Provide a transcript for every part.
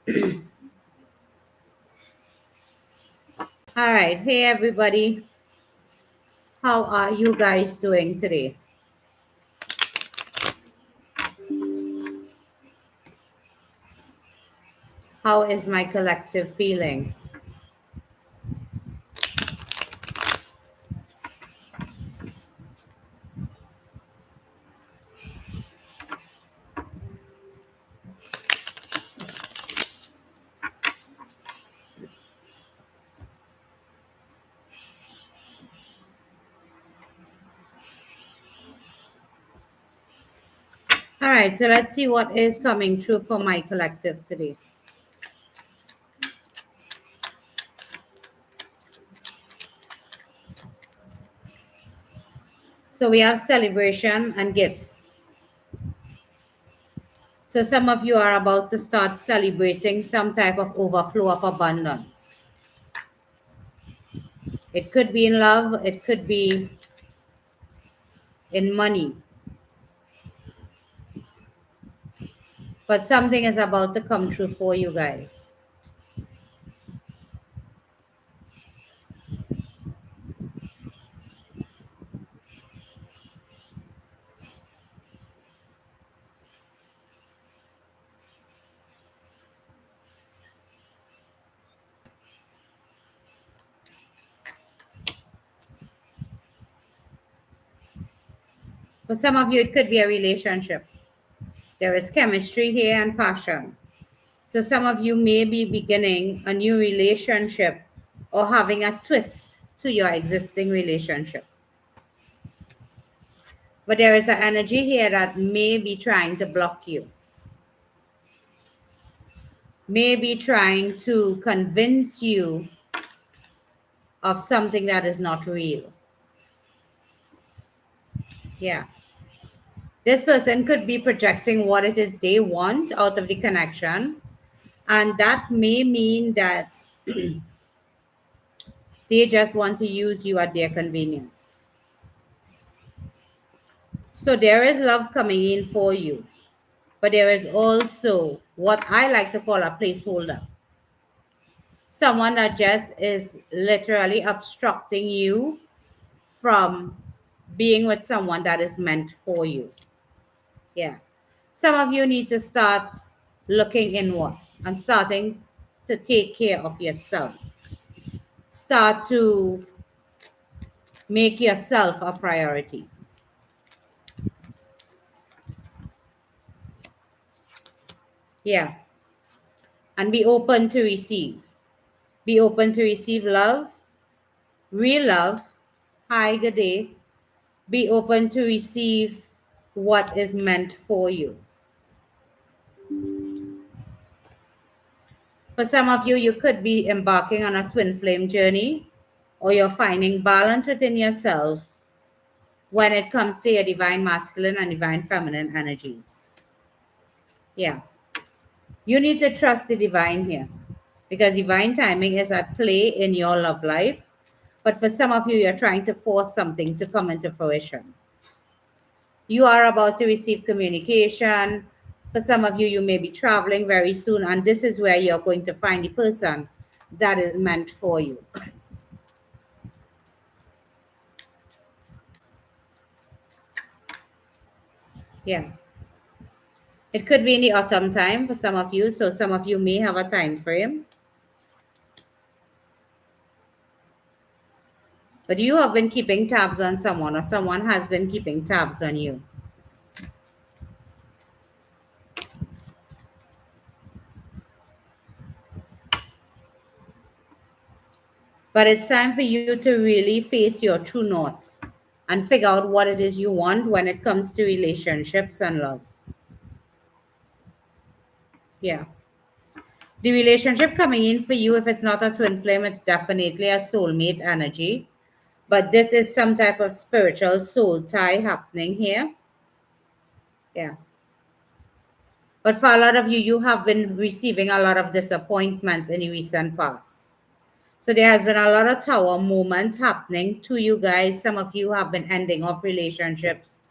All right. Hey, everybody. How are you guys doing today? How is my collective feeling? All right. So let's see what is coming true for my collective today. So we have celebration and gifts. So some of you are about to start celebrating some type of overflow of abundance. It could be in love, it could be in money, but something is about to come true for you guys. For some of you, it could be a relationship. There is chemistry here and passion. So some of you may be beginning a new relationship or having a twist to your existing relationship. But there is an energy here that may be trying to block you, may be trying to convince you of something that is not real. Yeah. This person could be projecting what it is they want out of the connection. And that may mean that they just want to use you at their convenience. So there is love coming in for you. But there is also what I like to call a placeholder. Someone that just is literally obstructing you from being with someone that is meant for you. Yeah. Some of you need to start looking inward and starting to take care of yourself. Start to make yourself a priority. Yeah. And be open to receive. Be open to receive love, real love. Hi, good day. Be open to receive what is meant for you. For some of you, you could be embarking on a twin flame journey, or you're finding balance within yourself when it comes to your divine masculine and divine feminine energies. Yeah. You need to trust the divine here because divine timing is at play in your love life. But for some of you, you're trying to force something to come into fruition. You are about to receive communication. For some of you, you may be traveling very soon, and this is where you're going to find the person that is meant for you. Yeah. It could be in the autumn time for some of you, so some of you may have a time frame. But you have been keeping tabs on someone, or someone has been keeping tabs on you. But it's time for you to really face your true north and figure out what it is you want when it comes to relationships and love. Yeah. The relationship coming in for you, if it's not a twin flame, it's definitely a soulmate energy. But this is some type of spiritual soul tie happening here. Yeah. But for a lot of you, you have been receiving a lot of disappointments in the recent past. So there has been a lot of tower moments happening to you guys. Some of you have been ending off relationships.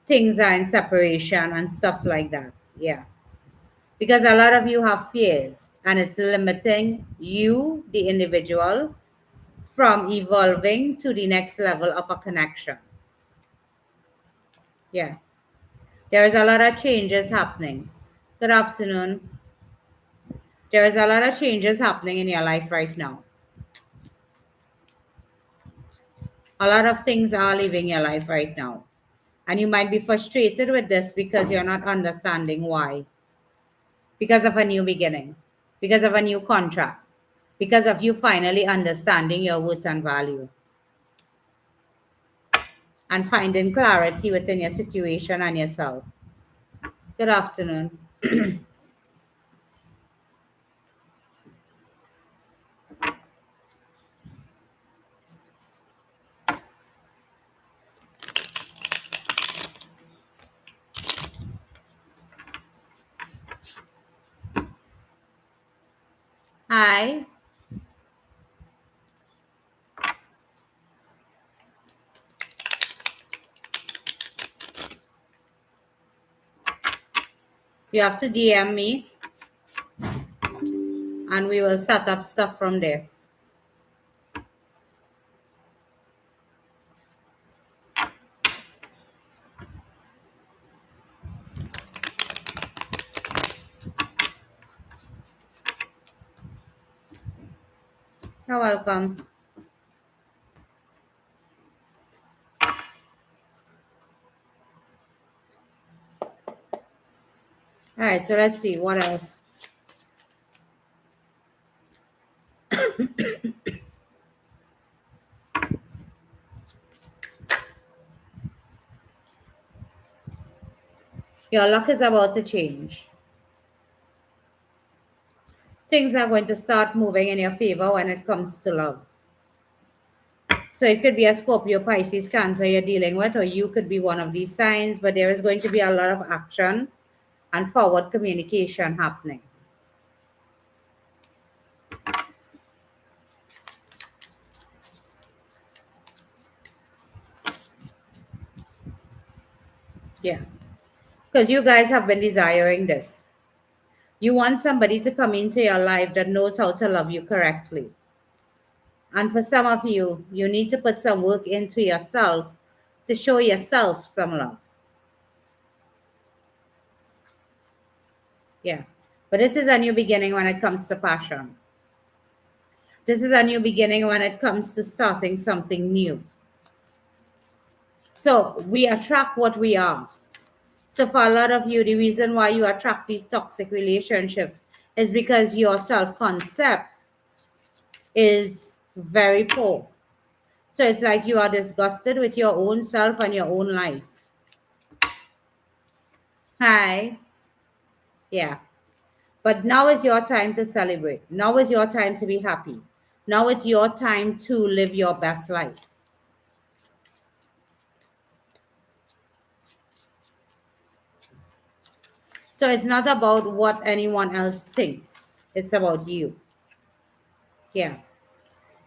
Things are in separation and stuff like that. Yeah. Because a lot of you have fears and it's limiting you, the individual, from evolving to the next level of a connection. Yeah. There is a lot of changes happening. Good afternoon. There is a lot of changes happening in your life right now. A lot of things are leaving your life right now. And you might be frustrated with this because you're not understanding why. Because of a new beginning, because of a new contract, because of you finally understanding your worth and value and finding clarity within your situation and yourself. Good afternoon. Hi. You have to DM me and we will set up stuff from there. You're welcome. All right, so let's see what else. Your luck is about to change. Things are going to start moving in your favor when it comes to love. So it could be a Scorpio, Pisces, Cancer you're dealing with, or you could be one of these signs, but there is going to be a lot of action and forward communication happening. Yeah. Because you guys have been desiring this. You want somebody to come into your life that knows how to love you correctly. And for some of you, you need to put some work into yourself to show yourself some love. Yeah. But this is a new beginning when it comes to passion. This is a new beginning when it comes to starting something new. So we attract what we are. So for a lot of you, the reason why you attract these toxic relationships is because your self-concept is very poor. So it's like you are disgusted with your own self and your own life. Hi. Yeah. But now is your time to celebrate. Now is your time to be happy. Now it's your time to live your best life. So it's not about what anyone else thinks. It's about you. Yeah.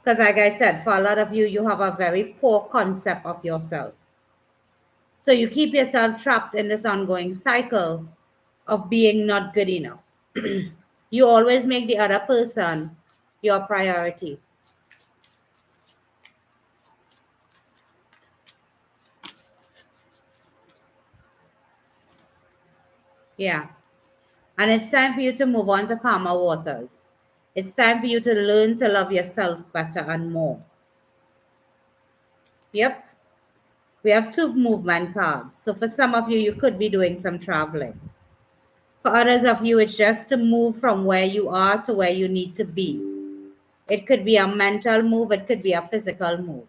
Because like I said, for a lot of you, you have a very poor concept of yourself. So you keep yourself trapped in this ongoing cycle of being not good enough. You always make the other person your priority. Yeah. And it's time for you to move on to calmer waters. It's time for you to learn to love yourself better and more. Yep. We have two movement cards. So for some of you, you could be doing some traveling. For others of you, it's just to move from where you are to where you need to be. It could be a mental move, it could be a physical move.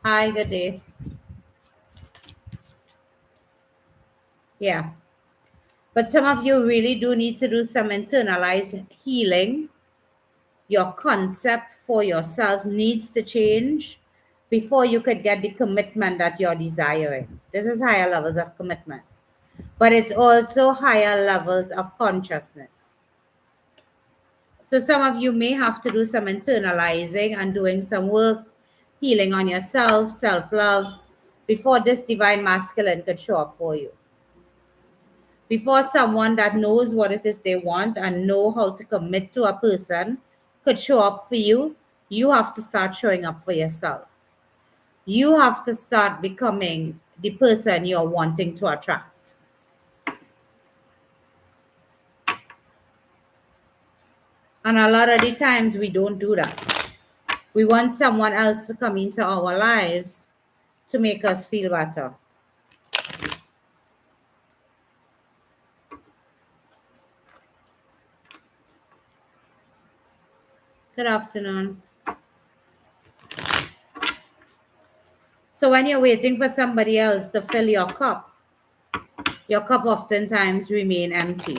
Hi, good day. Yeah. But some of you really do need to do some internalized healing. Your concept for yourself needs to change before you could get the commitment that you're desiring. This is higher levels of commitment. but it's also higher levels of consciousness. So some of you may have to do some internalizing and doing some work, healing on yourself, self-love, before this divine masculine could show up for you. Before someone that knows what it is they want and know how to commit to a person could show up for you, you have to start showing up for yourself. You have to start becoming the person you're wanting to attract. And a lot of the times we don't do that. We want someone else to come into our lives to make us feel better. Good afternoon. So when you're waiting for somebody else to fill your cup oftentimes remain empty.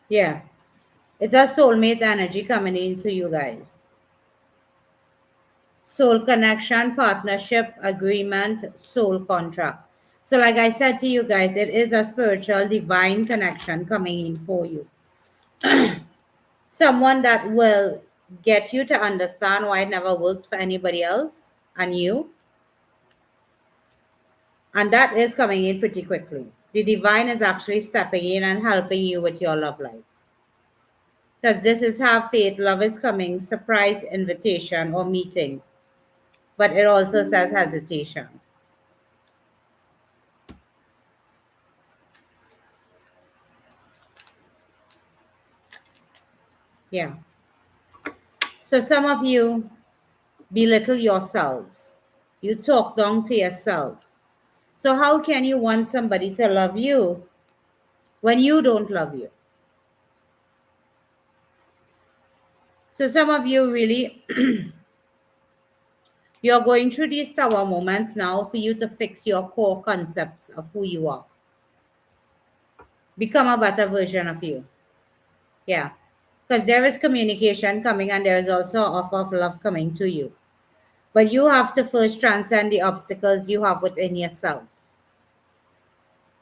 Yeah. It's a soulmate energy coming into you guys. Soul connection, partnership, agreement, soul contract. So, like I said to you guys, it is a spiritual divine connection coming in for you. Someone that will get you to understand why it never worked for anybody else and you. And that is coming in pretty quickly. The divine is actually stepping in and helping you with your love life. Because this is have faith, love is coming, surprise invitation or meeting. But it also says hesitation. Yeah. So some of you belittle yourselves. You talk down to yourself. So how can you want somebody to love you when you don't love you? So some of you really you're going through these tower moments now for you to fix your core concepts of who you are. Become a better version of you. Yeah. Because there is communication coming and there is also offer of love coming to you. But you have to first transcend the obstacles you have within yourself.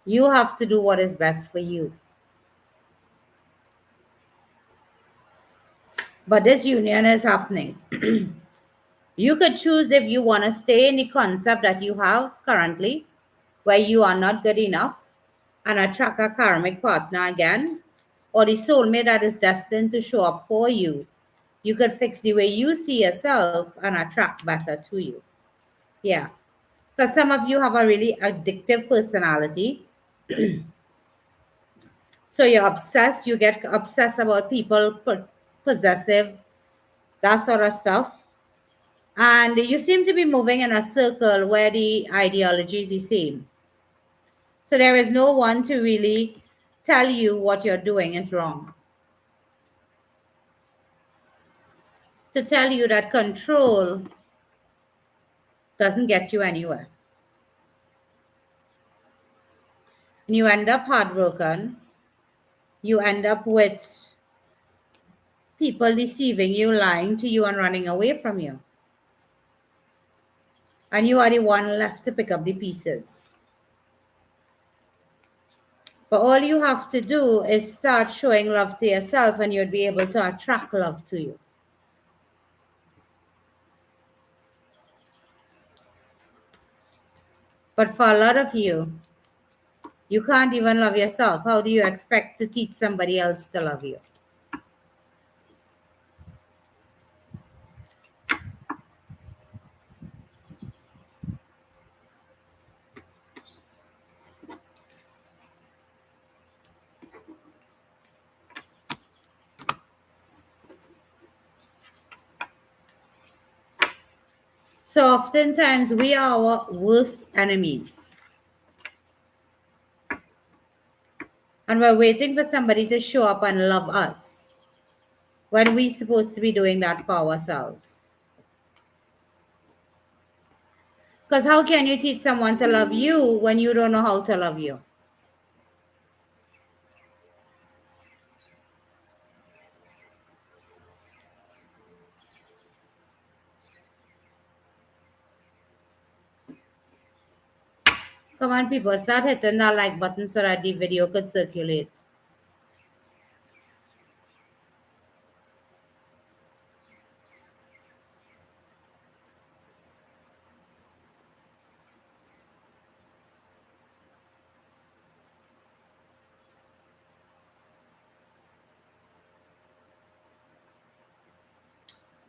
You have to do what is best for you. But this union is happening. You could choose if you want to stay in the concept that you have currently, where you are not good enough, and attract a karmic partner again, or the soulmate that is destined to show up for you. You could fix the way you see yourself and attract better to you. Yeah. Because some of you have a really addictive personality. So you're obsessed, you get obsessed about people, possessive, that sort of stuff. And you seem to be moving in a circle where the ideology is the same. So there is no one to really tell you what you're doing is wrong. To tell you that control doesn't get you anywhere. And you end up heartbroken. You end up with people deceiving you, lying to you, and running away from you. And you are the one left to pick up the pieces. But all you have to do is start showing love to yourself, and you'll be able to attract love to you. But for a lot of you, you can't even love yourself. How do you expect to teach somebody else to love you? So oftentimes we are our worst enemies. And we're waiting for somebody to show up and love us when we're supposed to be doing that for ourselves. Because how can you teach someone to love you when you don't know how to love you? Come on, people, start hitting that like button so that the video could circulate.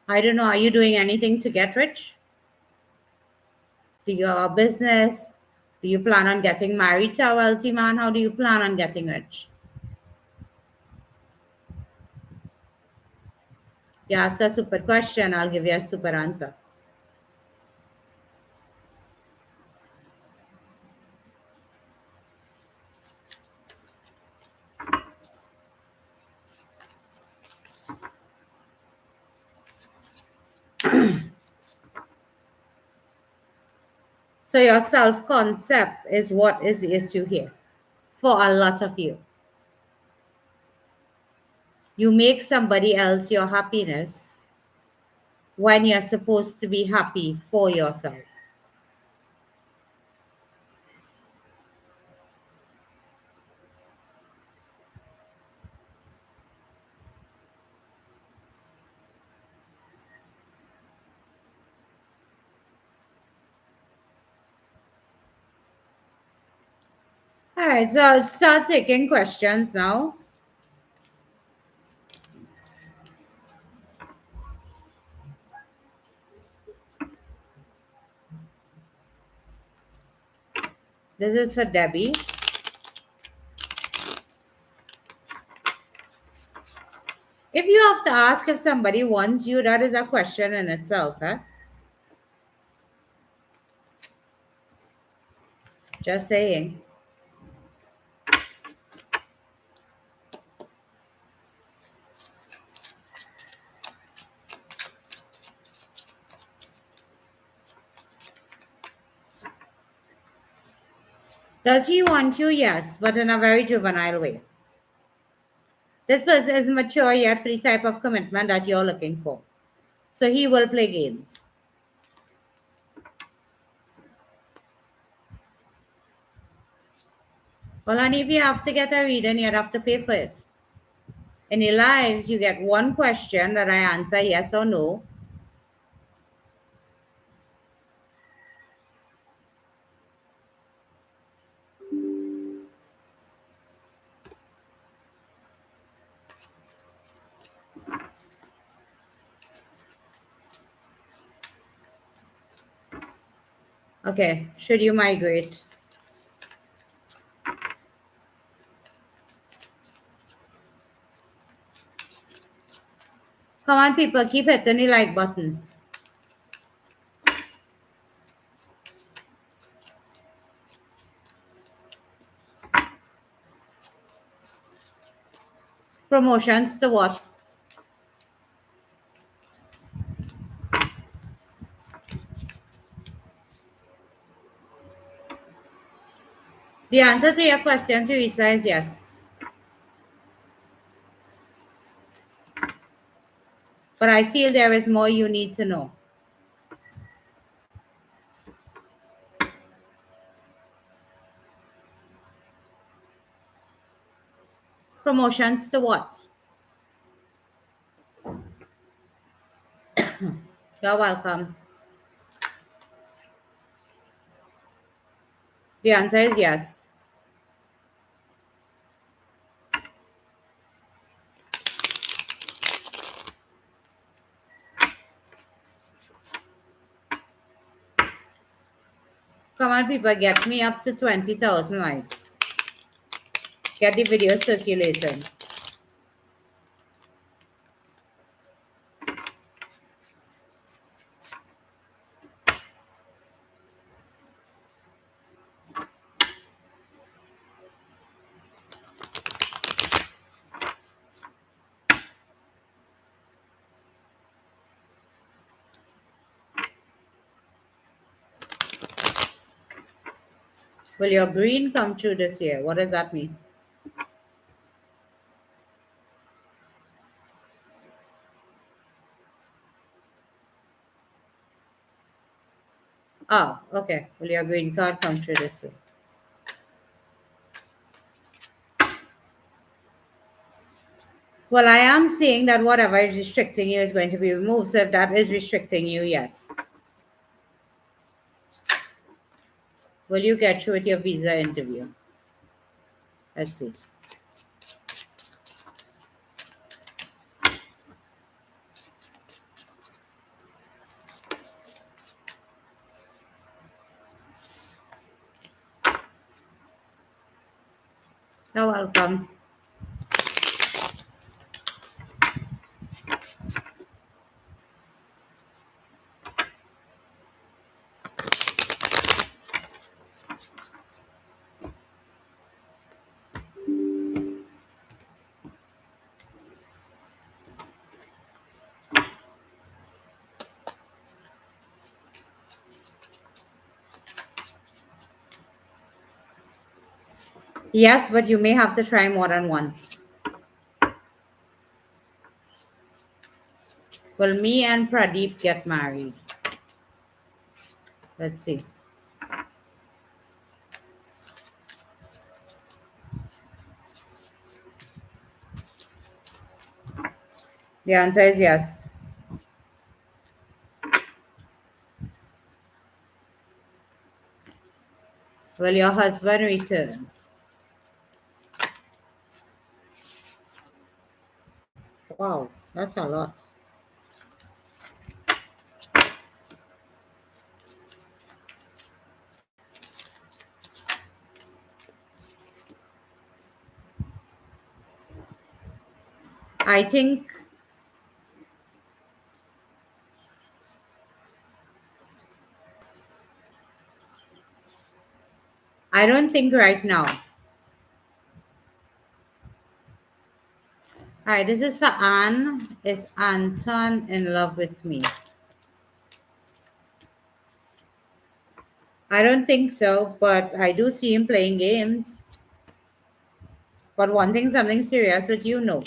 I don't know. Are you doing anything to get rich? Do you have a business? Do you plan on getting married to a wealthy man? How do you plan on getting rich? You ask a super question, I'll give you a super answer. So your self-concept is what is the issue here for a lot of you. You make somebody else your happiness when you're supposed to be happy for yourself. All right, so I'll start taking questions now. This is for Debbie. If you have to ask if somebody wants you, that is a question in itself. Just saying. Does he want you? Yes, but in a very juvenile way. This person isn't mature yet for the type of commitment that you're looking for. So he will play games. Well, honey, if you have to get a reading, you'd have to pay for it. In your lives, you get one question that I answer yes or no. Okay, should you migrate? Come on, people, keep hitting the like button. Promotions to what? The answer to your question, Teresa, is yes. But I feel there is more you need to know. Promotions to what? You're welcome. The answer is yes. Come on, people, get me up to 20,000 likes. Get the video circulating. Will your green come true this year? What does that mean? Oh, okay. Will your green card come true this year? Well, I am saying that whatever is restricting you is going to be removed. So if that is restricting you, yes. Will you get through with your visa interview? Let's see. You're welcome. Yes, but you may have to try more than once. Will me and Pradeep get married? Let's see. The answer is yes. Will your husband return? Wow, that's a lot. I think I don't think right now. All right, this is for Anne. Is Anton in love with me? I don't think so, but I do see him playing games. But wanting something serious with you, no.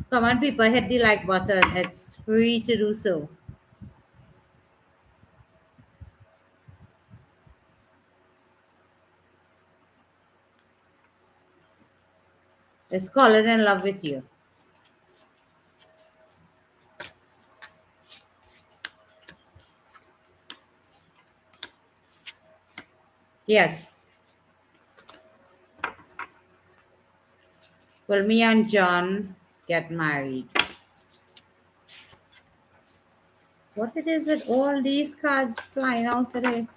Come on, people, hit the like button. It's free to do so. Is Colin in love with you? Yes. Will me and John get married? What it is with all these cards flying out today?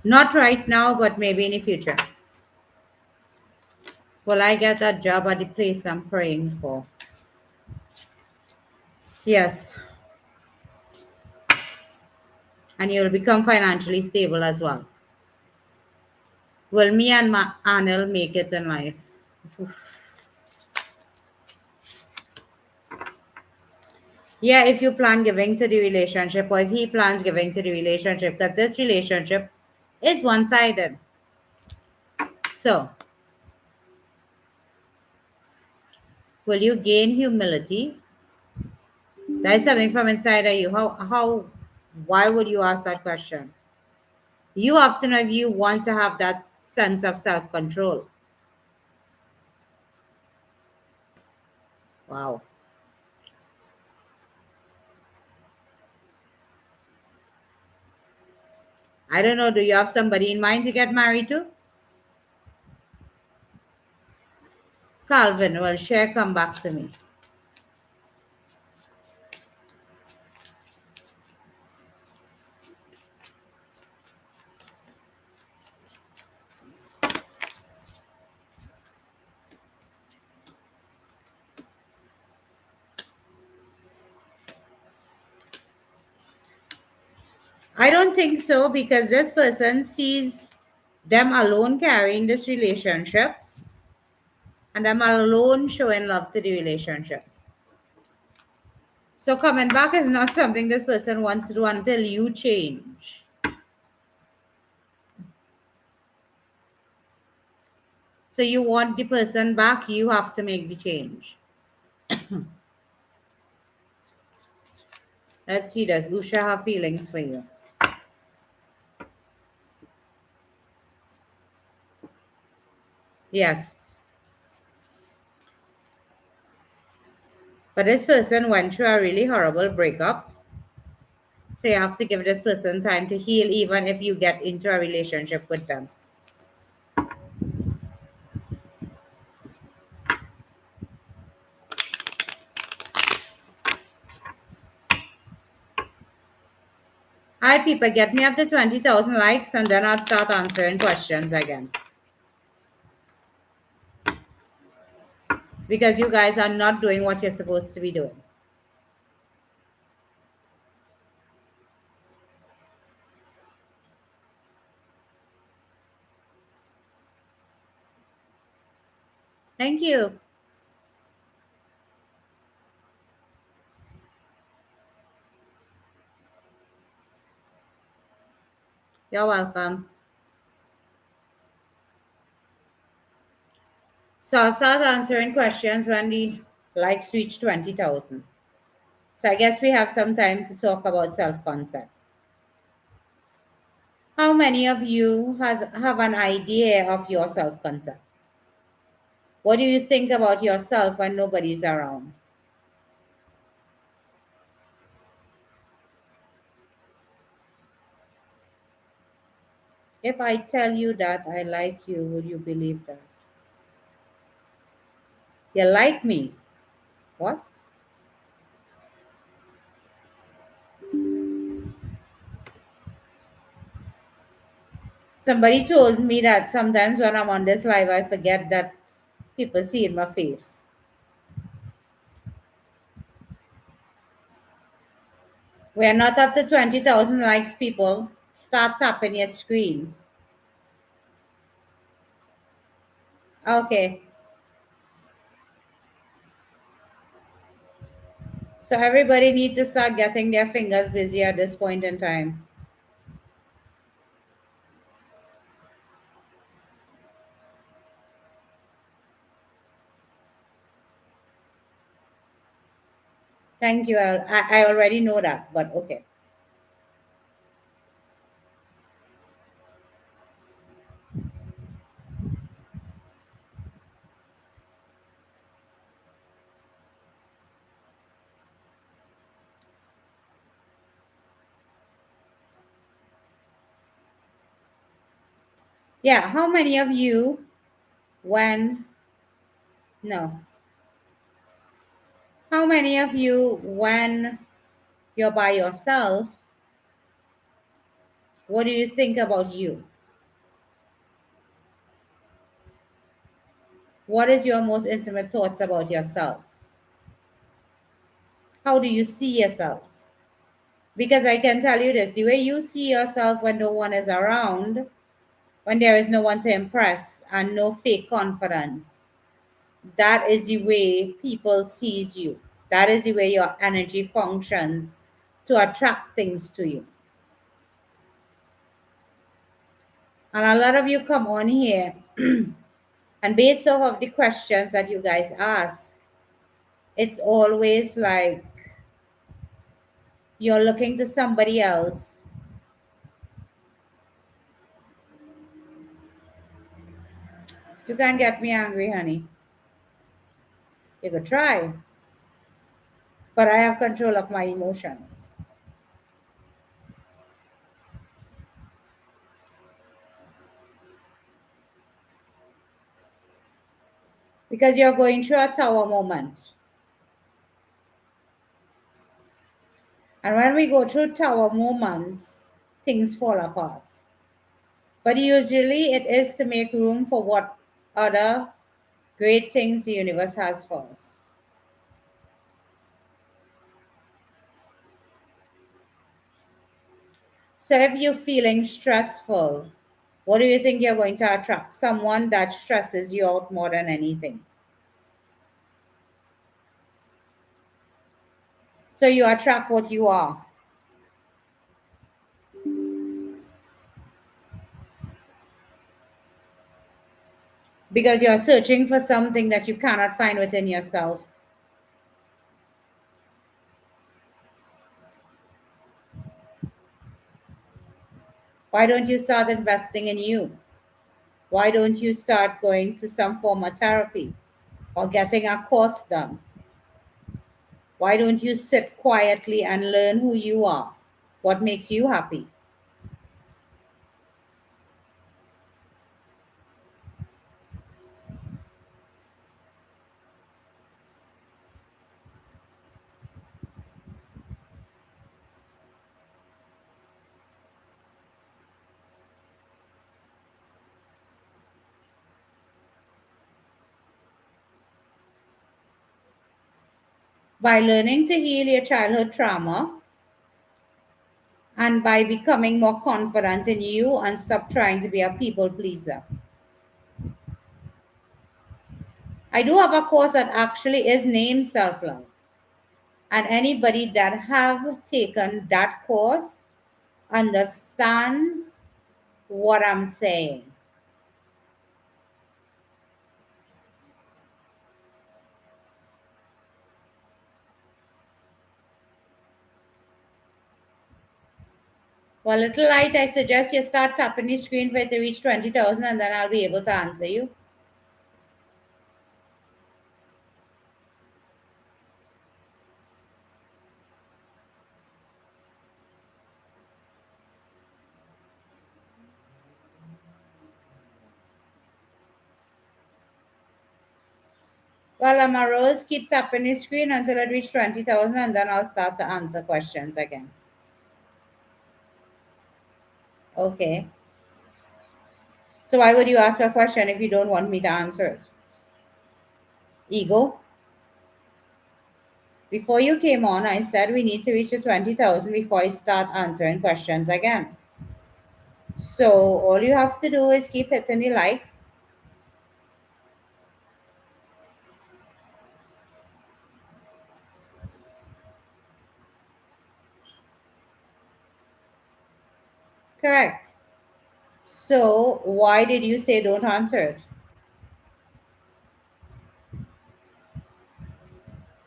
Not right now, but maybe in the future. Will I get that job at the place I'm praying for? Yes. And you'll become financially stable as well. Will me and Anil make it in life? Yeah, if you plan giving to the relationship, or if he plans giving to the relationship, because this relationship is one sided. So, will you gain humility? That is something from inside of you. Why would you ask that question? You have to know if you want to have that sense of self control. Wow. I don't know. Do you have somebody in mind to get married to? Calvin, well, share, come back to me. I don't think so because this person sees them alone carrying this relationship. And I'm alone showing love to the relationship. So coming back is not something this person wants to do until you change. So you want the person back, you have to make the change. Let's see, does Usha have feelings for you? Yes. But this person went through a really horrible breakup. So you have to give this person time to heal, even if you get into a relationship with them. All right, people, get me up to 20,000 likes and then I'll start answering questions again. Because you guys are not doing what you're supposed to be doing. Thank you. You're welcome. So I'll start answering questions when the likes reach 20,000. So I guess we have some time to talk about self-concept. How many of you have an idea of your self-concept? What do you think about yourself when nobody's around? If I tell you that I like you, would you believe that? You like me? What? Somebody told me that sometimes when I'm on this live, I forget that people see in my face. We're not up to 20,000 likes, people. Start tapping your screen. Okay. So everybody needs to start getting their fingers busy at this point in time. Thank you. I already know that, but okay. Yeah, how many of you, when, no, how many of you, when you're by yourself, what do you think about you? What is your most intimate thoughts about yourself? How do you see yourself? Because I can tell you this, the way you see yourself when no one is around, when there is no one to impress and no fake confidence, that is the way people sees you. That is the way your energy functions to attract things to you. And a lot of you come on here and based off of the questions that you guys ask, it's always like you're looking to somebody else. You can't get me angry, honey. You could try, but I have control of my emotions. Because you're going through a tower moment. And when we go through tower moments, things fall apart. But usually it is to make room for what other great things the universe has for us. So if you're feeling stressful, what do you think you're going to attract? Someone that stresses you out more than anything. So you attract what you are. Because you're searching for something that you cannot find within yourself. Why don't you start investing in you? Why don't you start going to some form of therapy or getting a course done? Why don't you sit quietly and learn who you are? What makes you happy? By learning to heal your childhood trauma and by becoming more confident in you and stop trying to be a people pleaser. I do have a course that actually is named Self Love. And anybody that have taken that course understands what I'm saying. Well, little light, I suggest you start tapping your screen for it to reach 20,000 and then I'll be able to answer you. Well, Rose, keep tapping your screen until it reaches 20,000 and then I'll start to answer questions again. Okay. So why would you ask a question if you don't want me to answer it? Ego. Before you came on, I said we need to reach the 20,000 before I start answering questions again. So all you have to do is keep hitting the like. Correct. So why did you say don't answer it?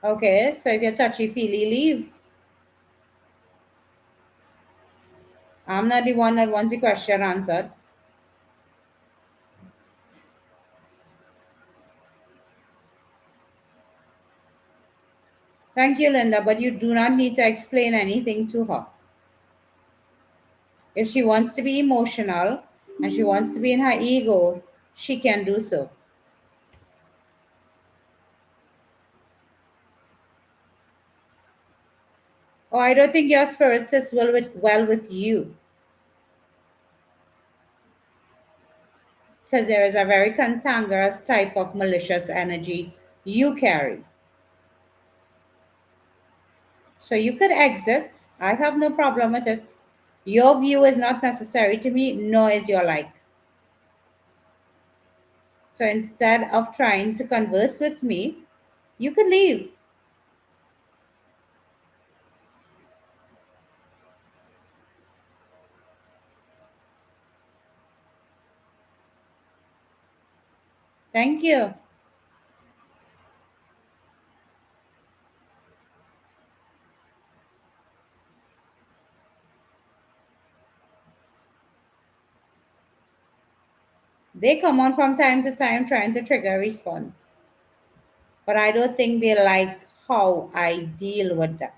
Okay, so if you're touchy feely, leave. I'm not the one that wants the question answered. Thank you, Linda, but you do not need to explain anything to her. If she wants to be emotional and she wants to be in her ego, she can do so. Oh, I don't think your spirit sits well with you because there is a very cantankerous type of malicious energy you carry. So you could exit. I have no problem with it. Your view is not necessary to me, nor is your like. So instead of trying to converse with me, you could leave. Thank you. They come on from time to time trying to trigger a response. But I don't think they like how I deal with them.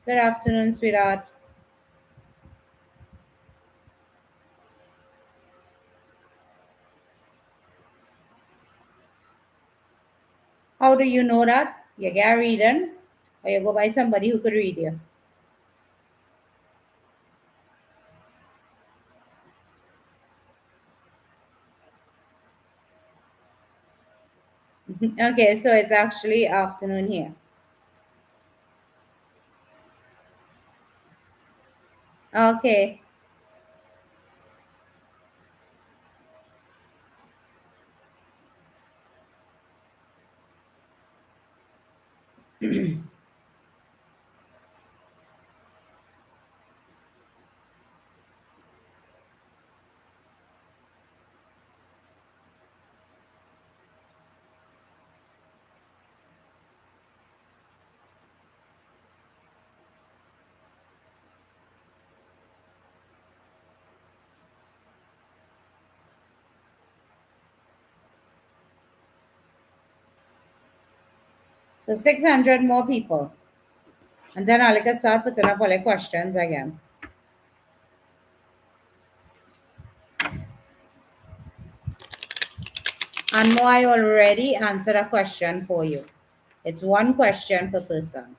Good afternoon, sweetheart. How do you know that? You get reading, or you go by somebody who could read you. Okay, so it's actually afternoon here. Okay. So 600 more people. And then I'll like start putting up all the questions again. And Mo, I already answered a question for you. It's one question per person.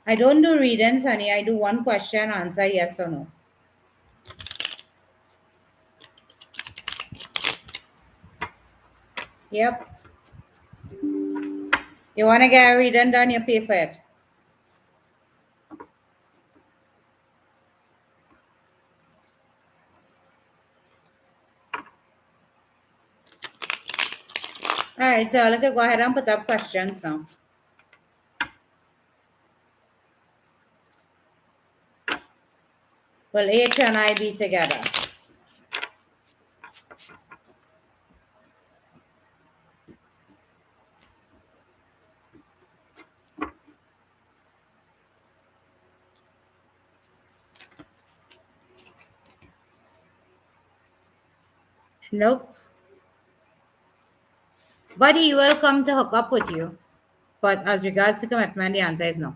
I don't do readings, honey. I do one question, answer yes or no. Yep. You want to get a reading done, you pay for it. All right, so let's go ahead and put up questions now. Will H and I be together? Nope. But he will come to hook up with you. But as regards to commitment, the answer is no.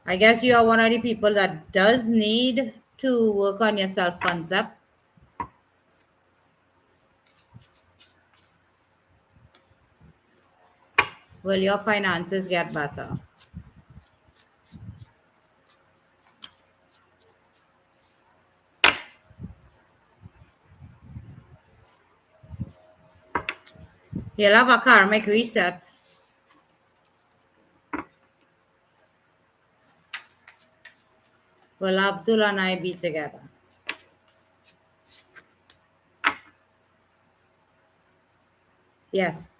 I guess you are one of the people that does need to work on your self concept. Will your finances get better? You'll have a karmic reset. Will Abdul and I be together? Yes.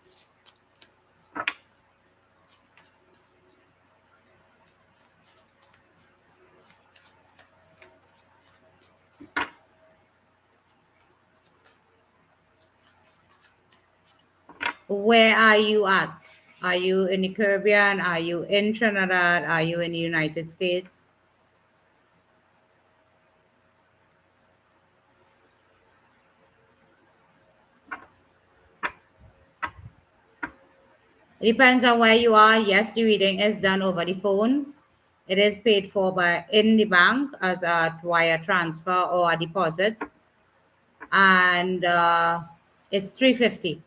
Where are you at? Are you in the Caribbean? Are you in Trinidad? Are you in the United States? It depends on where you are. Yes, the reading is done over the phone. It is paid for by in the bank as a wire transfer or a deposit, and it's $350.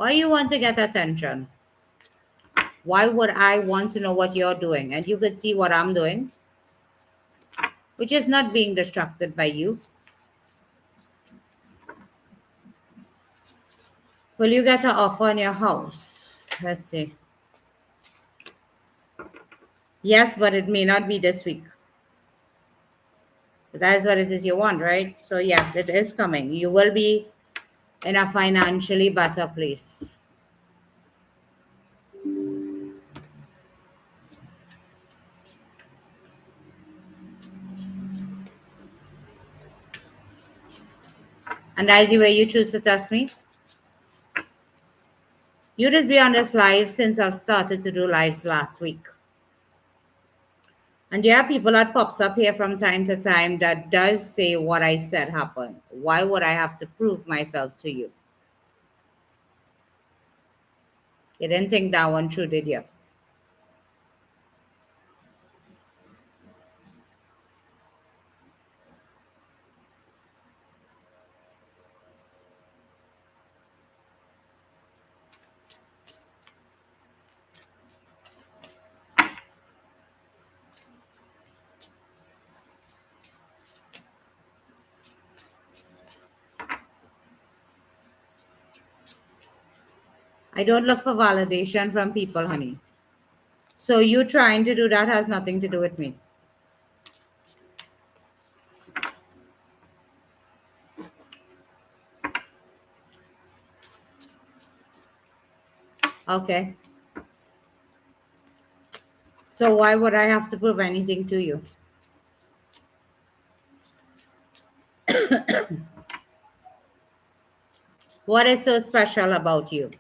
Why you want to get attention? Why would I want to know what you're doing? And you could see what I'm doing, which is not being distracted by you. Will you get an offer on your house? Let's see. Yes, but it may not be this week. But that is what it is you want, right? So, yes, it is coming. You will be in a financially better place. And that is the way you choose to test me. You just be on this live since I've started to do lives last week. And there are people that pops up here from time to time that does say what I said happened. Why would I have to prove myself to you? You didn't think that one through, did you? I don't look for validation from people, honey. So you trying to do that has nothing to do with me. Okay. So why would I have to prove anything to you? What is so special about you?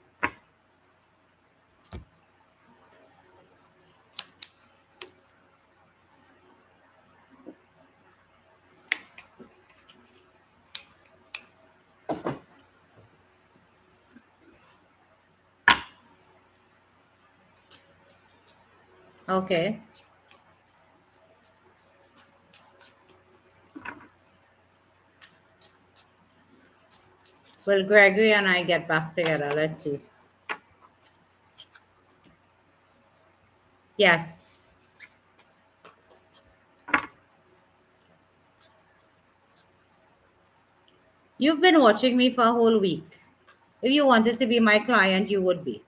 Okay. Will Gregory and I get back together? Let's see. Yes. You've been watching me for a whole week. If you wanted to be my client, you would be.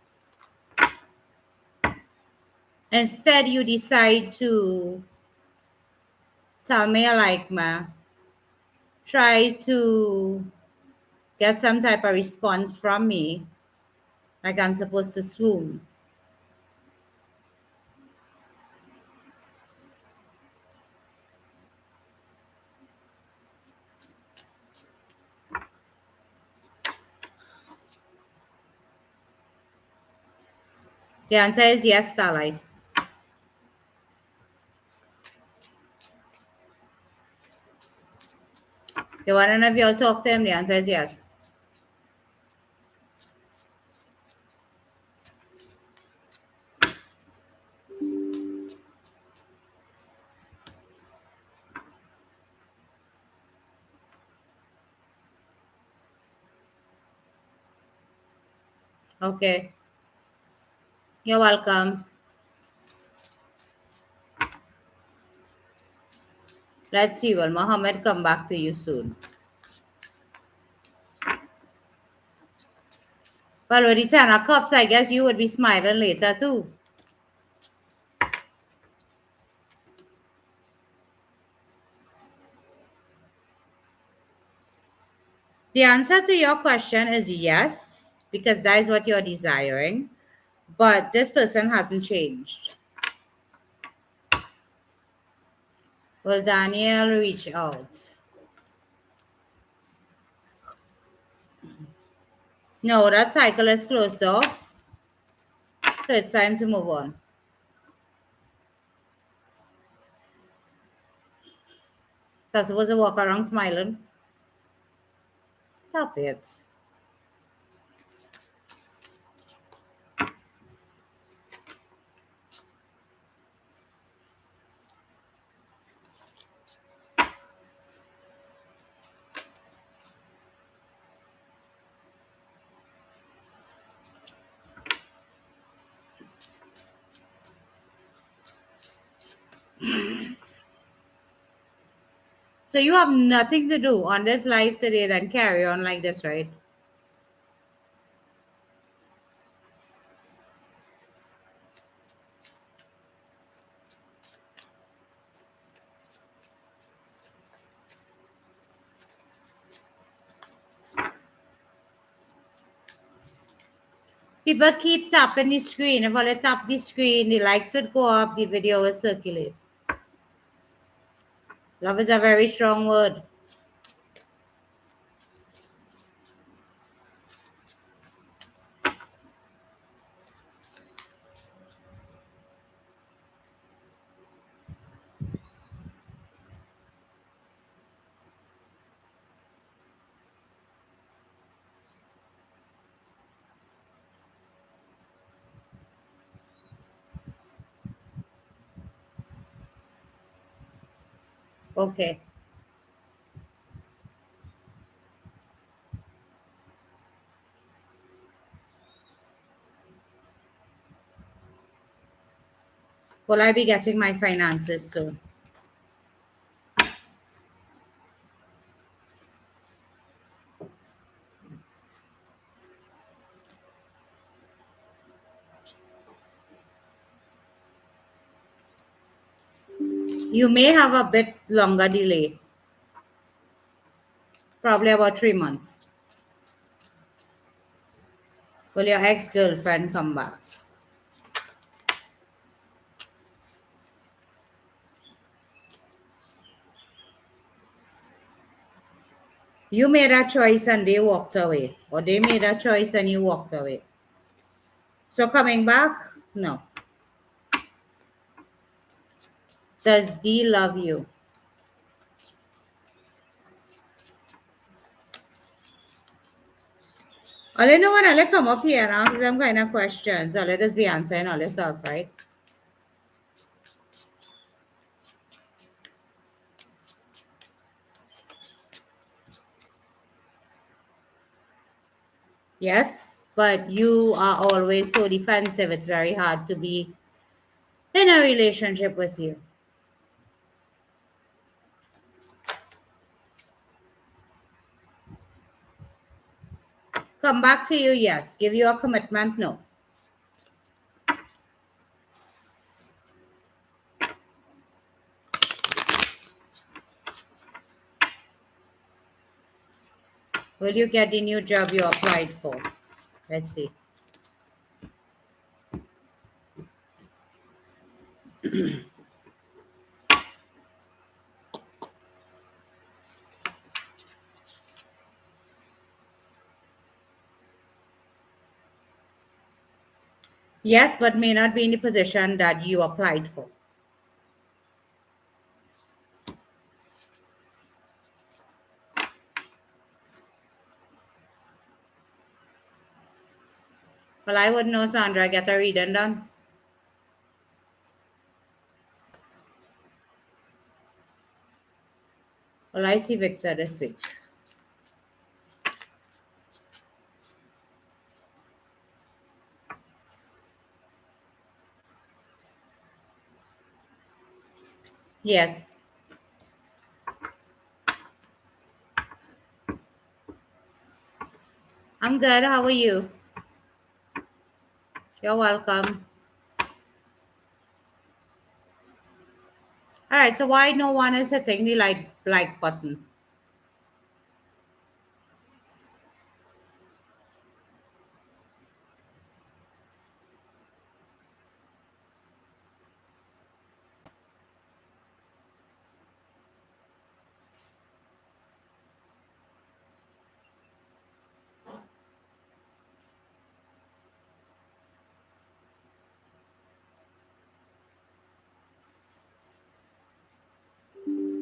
Instead, you decide to tell me I like me, try to get some type of response from me, like I'm supposed to swoon. The answer is yes, Starlight. You want to know if you'll talk to him? The answer is yes. Okay. You're welcome. Let's see. Will Mohammed come back to you soon? Well, with the 10 of cups, I guess you would be smiling later too. The answer to your question is yes, because that is what you're desiring. But this person hasn't changed. Will Daniel reach out? No, that cycle is closed off. So it's time to move on. So I'm supposed to walk around smiling. Stop it. So you have nothing to do on this live today than carry on like this, right? People keep tapping the screen. If I tap the screen, the likes would go up, the video will circulate. Love is a very strong word. Okay. Will I be getting my finances soon? You may have a bit longer delay, probably about 3 months. Will your ex-girlfriend come back? You made a choice and they walked away, or they made a choice and you walked away. So coming back, no. Does D love you? All I know when I come up here and ask them kind of questions, all it is be answering all yourself, right? Yes, but you are always so defensive. It's very hard to be in a relationship with you. Come back to you, yes. Give you a commitment, no. Will you get the new job you applied for? Let's see. Yes, but may not be in the position that you applied for. Well, I would know, Sandra. Get a reading done. Well, I see Victor this week. Yes. I'm good. How are you? You're welcome. All right. So why no one is hitting the like button?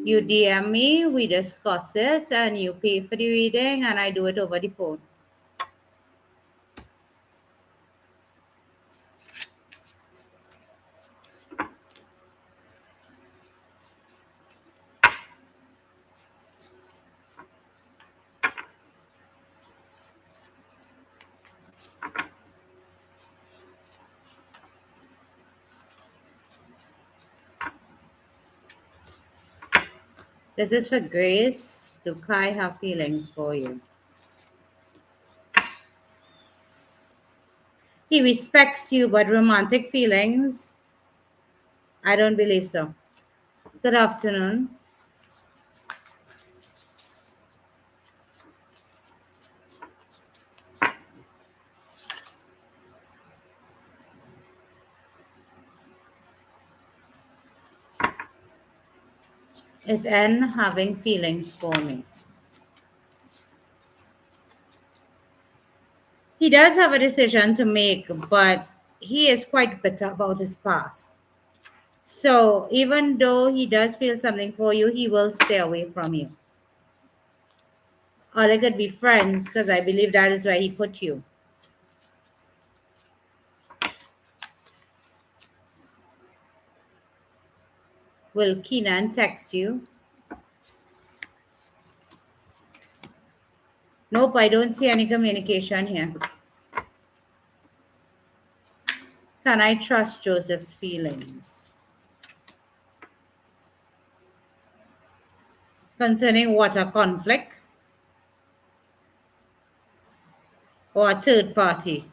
You DM me, we discuss it, and you pay for the reading, and I do it over the phone. This is for Grace. Do Kai have feelings for you? He respects you, but romantic feelings? I don't believe so. Good afternoon. Is N having feelings for me? He does have a decision to make, but he is quite bitter about his past. So even though he does feel something for you, he will stay away from you. Or they could be friends because I believe that is where he put you. Will Keenan text you? Nope, I don't see any communication here. Can I trust Joseph's feelings? Concerning what, a conflict or a third party?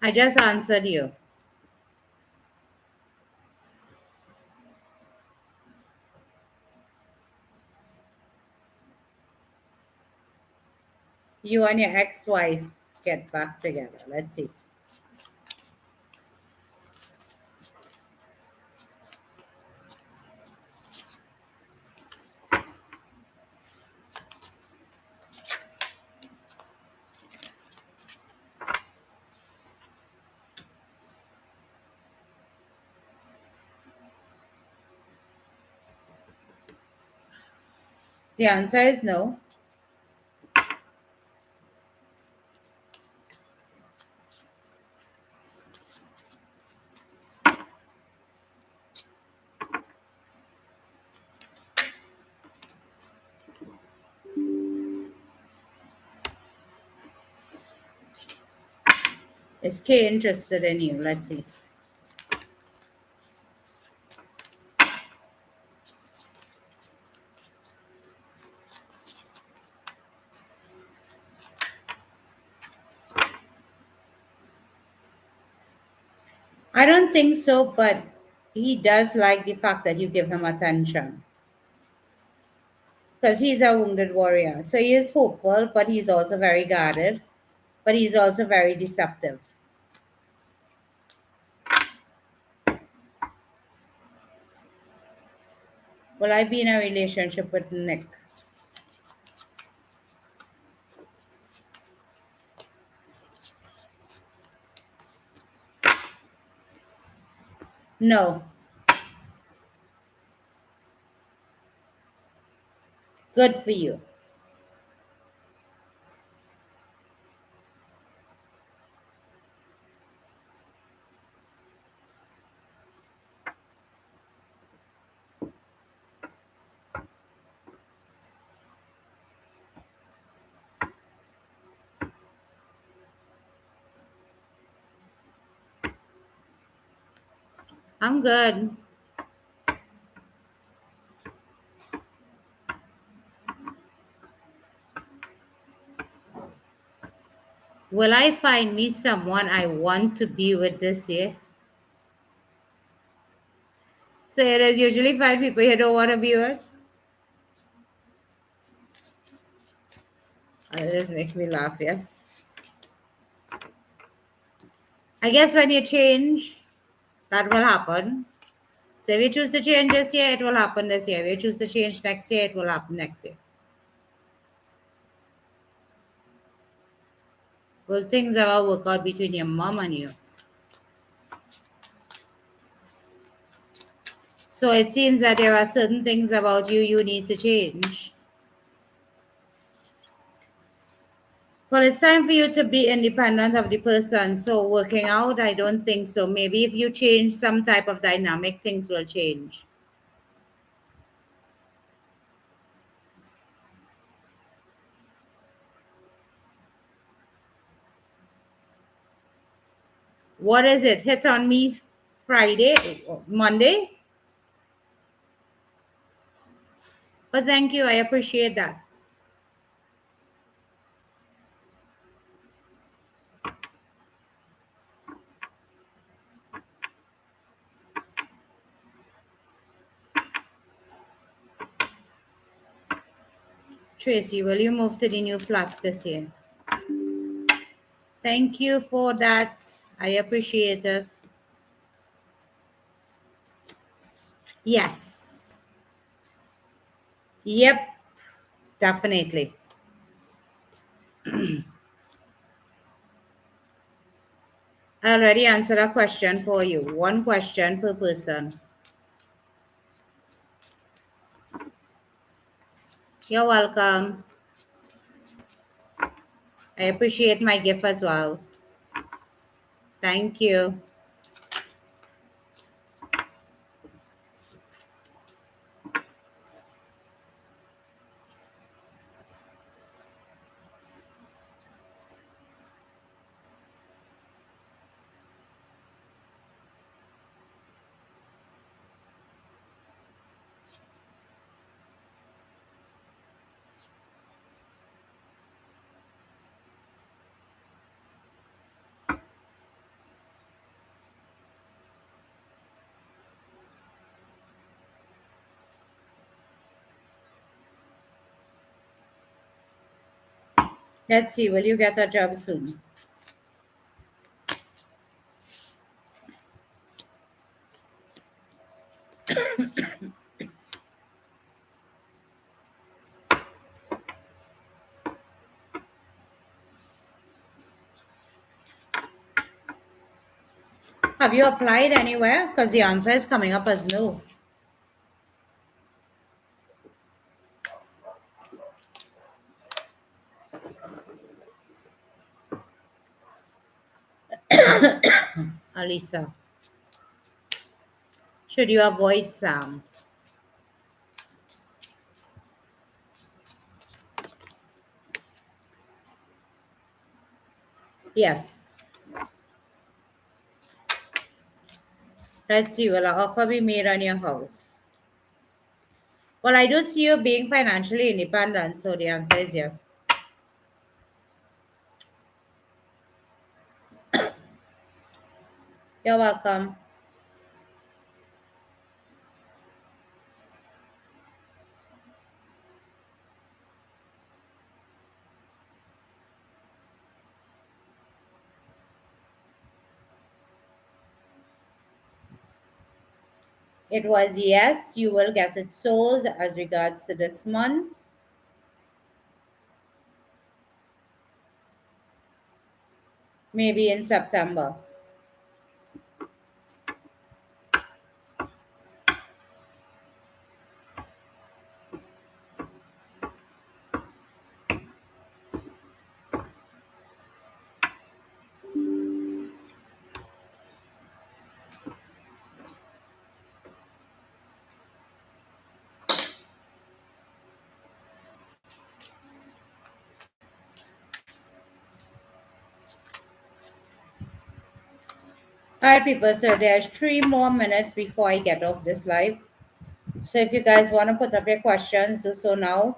I just answered you. you and your ex-wife get back together. Let's see. The answer is no. Is Kay interested in you? Let's see. I don't think so, but he does like the fact that you give him attention because he's a wounded warrior. So he is hopeful, but he's also very guarded, but he's also very deceptive. Will I be in a relationship with Nick? No. Good for you. I'm good. Will I find me someone I want to be with this year? So it is usually find people you don't want to be with. It just makes me laugh, yes. I guess when you change, that will happen. So if you choose to change this year, it will happen this year. If you choose to change next year, it will happen next year. Will things ever work out between your mom and you? So it seems that there are certain things about you need to change. Well, it's time for you to be independent of the person. So working out, I don't think so. Maybe if you change some type of dynamic, things will change. What is it? Hit on me Friday, Monday? But thank you. I appreciate that. Tracy, will you move to the new flats this year? Thank you for that. I appreciate it. Yes. Yep, definitely. I already answered a question for you. One question per person. You're welcome. I appreciate my gift as well. Thank you. Let's see, will you get a job soon? Have you applied anywhere? Because the answer is coming up as no. Alisa, should you avoid Sam? Yes. Let's see, will an offer be made on your house? Well, I do see you being financially independent, so the answer is yes. You're welcome. It was yes, you will get it sold as regards to this month. Maybe in September. All right, people. So there's 3 more minutes before I get off this live. So if you guys want to put up your questions, do so now.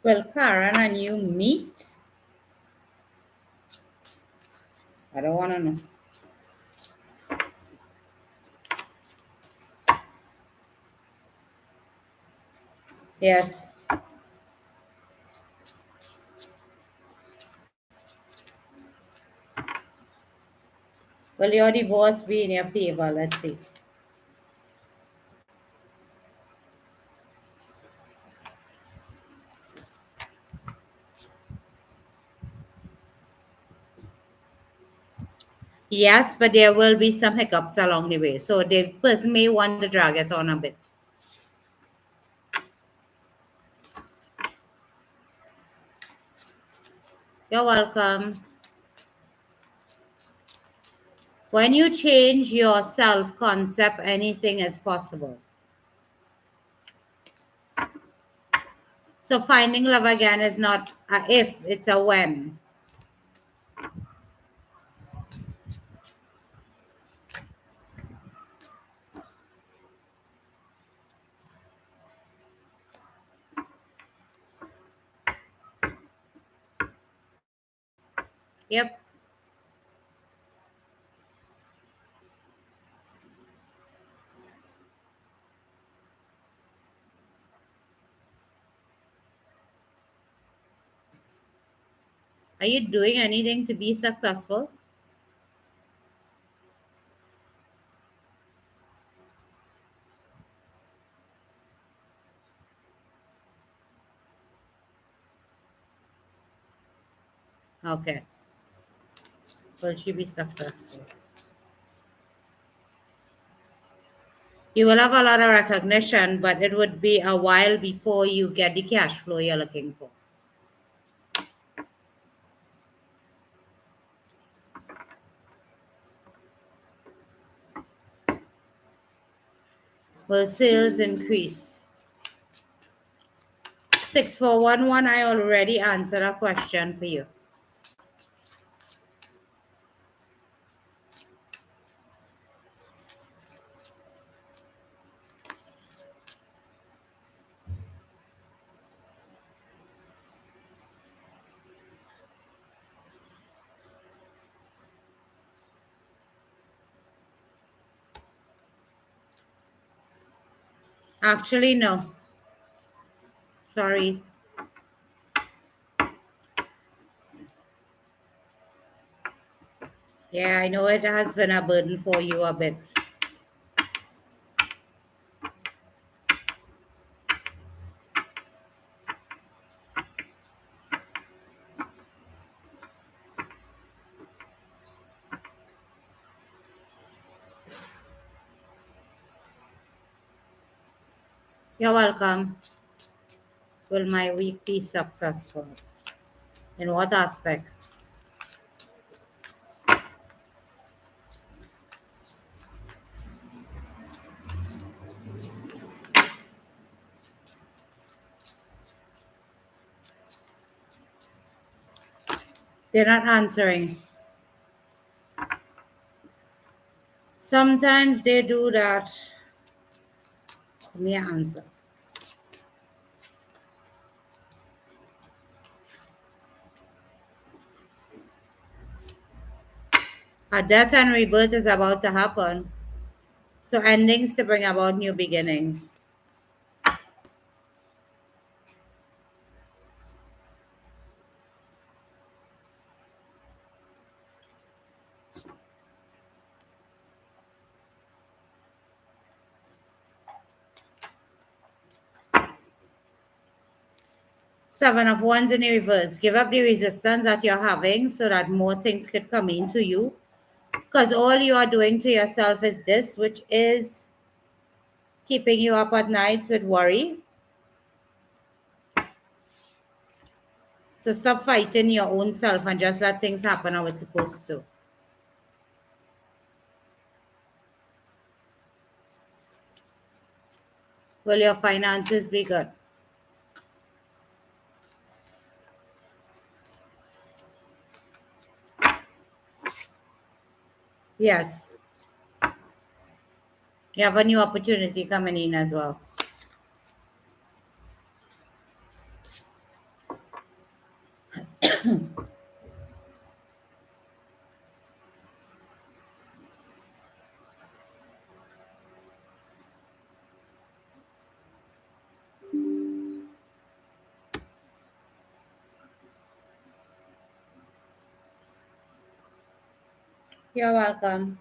Will Karen and you meet? I don't want to know. Yes. Will your divorce be in your favor? Let's see. Yes, but there will be some hiccups along the way. So the person may want to drag it on a bit. You're welcome. When you change your self concept, anything is possible. So finding love again is not a if, it's a when. Yep. Are you doing anything to be successful? Okay. Will she be successful? You will have a lot of recognition, but it would be a while before you get the cash flow you're looking for. Will sales increase? 6411, I already answered a question for you. Actually, no. Sorry. Yeah, I know it has been a burden for you a bit. You're welcome. Will my week be successful? In what aspect? They're not answering. Sometimes they do that. Let me answer. A death and rebirth is about to happen. So endings to bring about new beginnings. 7 of Wands in the reverse. Give up the resistance that you're having so that more things could come into you. Because all you are doing to yourself is this, which is keeping you up at nights with worry. So stop fighting your own self and just let things happen how it's supposed to. Will your finances be good? Yes. You have a new opportunity coming in as well. You're welcome.